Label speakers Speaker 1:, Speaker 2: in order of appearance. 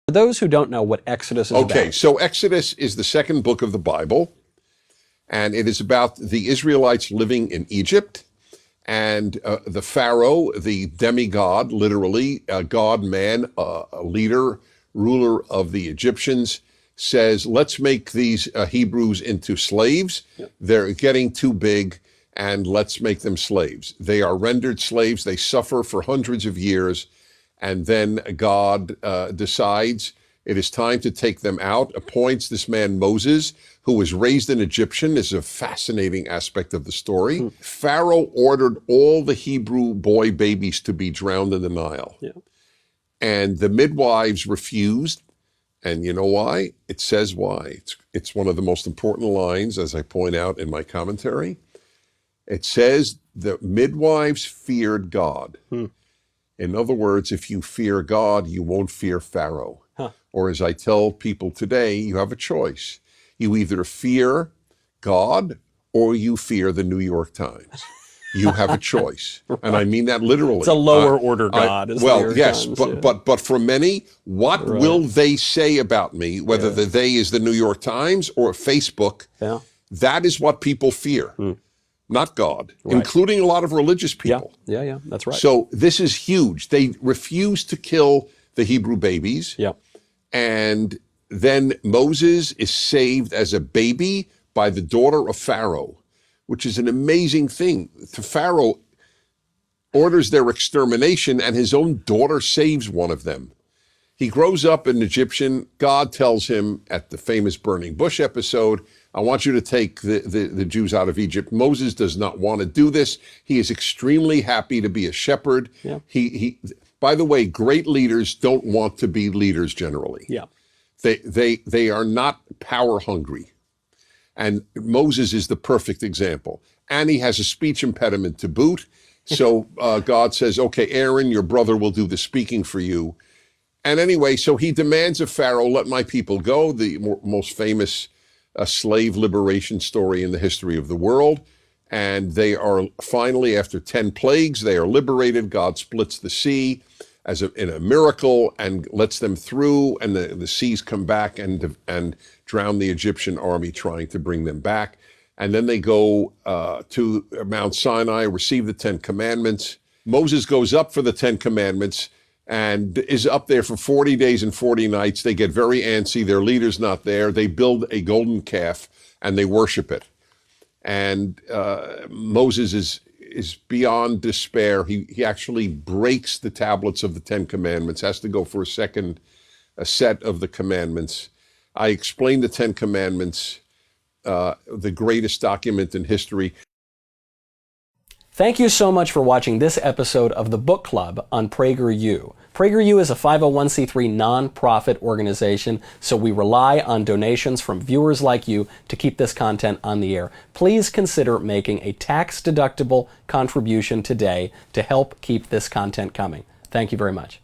Speaker 1: For those who don't know what Exodus is
Speaker 2: Okay,
Speaker 1: about.
Speaker 2: so Exodus is the second book of the Bible, and it is about the Israelites living in Egypt, and the Pharaoh, the demigod, literally, a god man, a leader, ruler of the Egyptians, says, let's make these Hebrews into slaves. Yep. They're getting too big, and let's make them slaves. They are rendered slaves. They suffer for hundreds of years, and then God decides it is time to take them out, appoints this man Moses, who was raised an Egyptian. This is a fascinating aspect of the story. Pharaoh ordered all the Hebrew boy babies to be drowned in the Nile. Yeah. And the midwives refused. And you know why? It says why. It's one of the most important lines, as I point out in my commentary. It says the midwives feared God. In other words, if you fear God, you won't fear Pharaoh. Or as I tell people today, you have a choice. You either fear God or you fear the New York Times. You have a choice. Right. And I mean that literally.
Speaker 1: It's a lower order God.
Speaker 2: Well, yes, Times, but for many, what will they say about me, whether the they is the New York Times or Facebook, that is what people fear, not God, including a lot of religious people.
Speaker 1: Yeah, that's right.
Speaker 2: So this is huge. They refuse to kill the Hebrew babies. Yeah. And then Moses is saved as a baby by the daughter of Pharaoh, which is an amazing thing. Pharaoh orders their extermination, and his own daughter saves one of them. He grows up an Egyptian. God tells him at the famous burning bush episode, I want you to take the Jews out of Egypt. Moses does not want to do this. He is extremely happy to be a shepherd. Yeah. By the way, great leaders don't want to be leaders generally. Yeah. They are not power hungry. And Moses is the perfect example. And he has a speech impediment to boot. So God says, okay, Aaron, your brother will do the speaking for you. And anyway, so he demands of Pharaoh, let my people go, the most famous slave liberation story in the history of the world. And they are finally, after 10 plagues, they are liberated. God splits the sea in a miracle and lets them through, and the seas come back and drown the Egyptian army trying to bring them back. And then they go to Mount Sinai, receive the 10 Commandments. Moses goes up for the 10 Commandments and is up there for 40 days and 40 nights. They get very antsy. Their leader's not there. They build a golden calf and they worship it. And Moses is beyond despair. He actually breaks the tablets of the 10 Commandments, has to go for a set of the commandments. I explained the 10 Commandments, the greatest document in history.
Speaker 1: Thank you so much for watching this episode of the Book Club on PragerU. PragerU is a 501c3 nonprofit organization, so we rely on donations from viewers like you to keep this content on the air. Please consider making a tax-deductible contribution today to help keep this content coming. Thank you very much.